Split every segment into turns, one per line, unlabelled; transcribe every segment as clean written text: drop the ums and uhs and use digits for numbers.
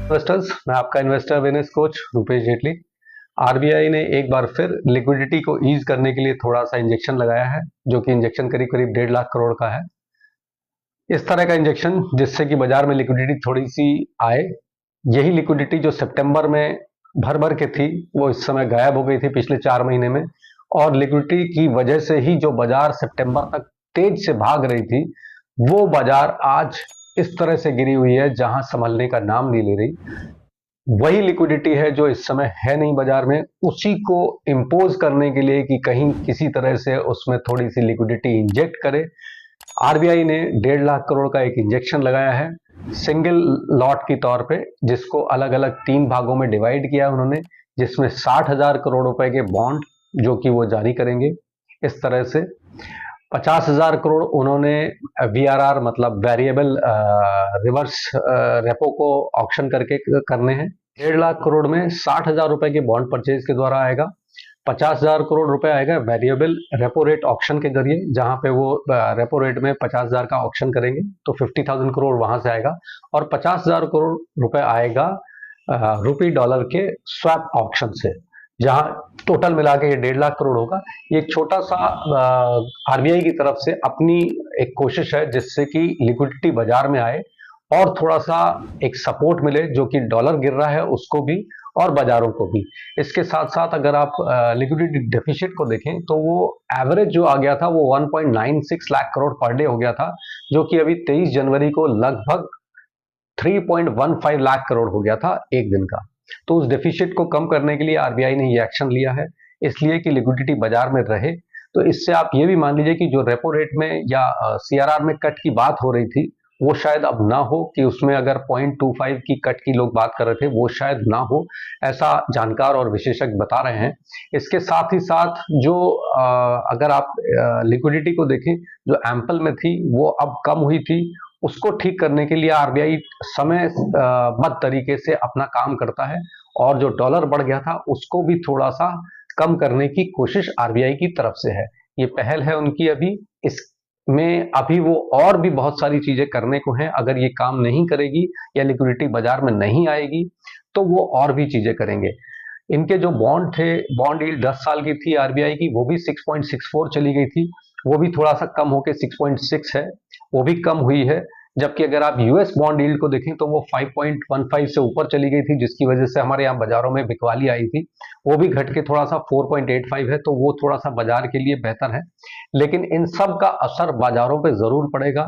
Investors, मैं आपका investor awareness coach Rupesh Jaitley. RBI ने एक बार फिर लिक्विडिटी को ईज करने के लिए थोड़ा सा इंजेक्शन लगाया है, जो कि इंजेक्शन करीब करीब 1.5 लाख करोड़ का है। इस तरह का इंजेक्शन जिससे कि बाजार में लिक्विडिटी थोड़ी सी आए। यही लिक्विडिटी जो सितंबर में भर भर के थी, वो इस समय गायब हो गई थी पिछले 4 महीने में। और लिक्विडिटी की वजह से ही जो बाजार सितंबर तक तेज से भाग रही थी, वो बाजार आज इस तरह से गिरी हुई है जहां संभलने का नाम नहीं ले रही। वही लिक्विडिटी है जो इस समय है नहीं बाजार में, उसी को इम्पोज करने के लिए कि कहीं किसी तरह से उसमें थोड़ी सी लिक्विडिटी इंजेक्ट करे, आरबीआई ने 1.5 लाख करोड़ का एक इंजेक्शन लगाया है सिंगल लॉट की तौर पे, जिसको अलग अलग 3 भागों में डिवाइड किया उन्होंने, जिसमें 60,000 करोड़ रुपए के बॉन्ड जो कि वो जारी करेंगे। इस तरह से 50,000 करोड़ उन्होंने वीआरआर मतलब वेरिएबल रिवर्स रेपो को ऑक्शन करके करने हैं। 1.5 लाख करोड़ में 60,000 रुपए के बॉन्ड परचेज के द्वारा आएगा। 50,000 करोड़ रुपए आएगा वेरिएबल रेपो रेट ऑक्शन के जरिए, जहां पे वो रेपो रेट में 50,000 का ऑक्शन करेंगे तो 50,000 करोड़ वहां से आएगा। और 50,000 करोड़ रुपए आएगा रुपी डॉलर के स्वैप ऑक्शन से, जहां टोटल मिला के ये 1.5 लाख करोड़ होगा। ये एक छोटा सा आरबीआई की तरफ से अपनी एक कोशिश है जिससे कि लिक्विडिटी बाजार में आए और थोड़ा सा एक सपोर्ट मिले, जो कि डॉलर गिर रहा है उसको भी और बाजारों को भी। इसके साथ साथ अगर आप लिक्विडिटी डेफिसिट को देखें तो वो एवरेज जो आ गया था वो 1.96 लाख करोड़ पर डे हो गया था, जो कि अभी 23 जनवरी को लगभग 3.15 लाख करोड़ हो गया था एक दिन का। तो उस डेफिसिट को कम करने के लिए आरबीआई ने ये एक्शन लिया है, इसलिए कि लिक्विडिटी बाजार में रहे। तो इससे आप ये भी मान लीजिए कि जो रेपो रेट में या सीआरआर में कट की बात हो रही थी, वो शायद अब ना हो, कि उसमें अगर 0.25 की कट की लोग बात कर रहे थे, वो शायद ना हो, ऐसा जानकार और विशेषज्ञ बता रहे हैं। इसके साथ ही साथ जो अगर आप लिक्विडिटी को देखें, जो एम्पल में थी वो अब कम हुई थी, उसको ठीक करने के लिए आरबीआई समय बद्ध तरीके से अपना काम करता है। और जो डॉलर बढ़ गया था उसको भी थोड़ा सा कम करने की कोशिश आरबीआई की तरफ से है। ये पहल है उनकी अभी, इसमें अभी वो और भी बहुत सारी चीजें करने को हैं। अगर ये काम नहीं करेगी या लिक्विडिटी बाजार में नहीं आएगी तो वो और भी चीजें करेंगे। इनके जो बॉन्ड थे, बॉन्ड यील्ड 10 साल की थी आरबीआई की, वो भी 6.64 चली गई थी, वो भी थोड़ा सा कम होकर 6.6 है, वो भी कम हुई है। जबकि अगर आप यूएस बॉन्ड यील्ड को देखें तो वो 5.15 से ऊपर चली गई थी, जिसकी वजह से हमारे यहाँ बाजारों में बिकवाली आई थी। वो भी घट के थोड़ा सा 4.85 है, तो वो थोड़ा सा बाजार के लिए बेहतर है। लेकिन इन सब का असर बाजारों पे जरूर पड़ेगा।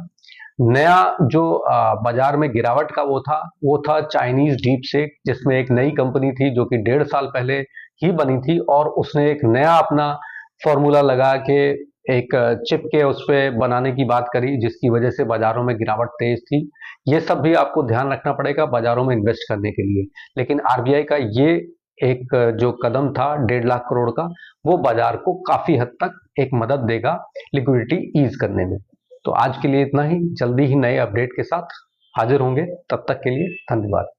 नया जो बाजार में गिरावट का वो था चाइनीज डीप सेक, जिसमें एक नई कंपनी थी जो कि 1.5 साल पहले ही बनी थी, और उसने एक नया अपना फॉर्मूला लगा के एक चिप के उस पे बनाने की बात करी, जिसकी वजह से बाजारों में गिरावट तेज थी। ये सब भी आपको ध्यान रखना पड़ेगा बाजारों में इन्वेस्ट करने के लिए। लेकिन आरबीआई का ये एक जो कदम था 1.5 लाख करोड़ का, वो बाजार को काफी हद तक एक मदद देगा लिक्विडिटी ईज करने में। तो आज के लिए इतना ही, जल्दी ही नए अपडेट के साथ हाजिर होंगे। तब तक के लिए धन्यवाद।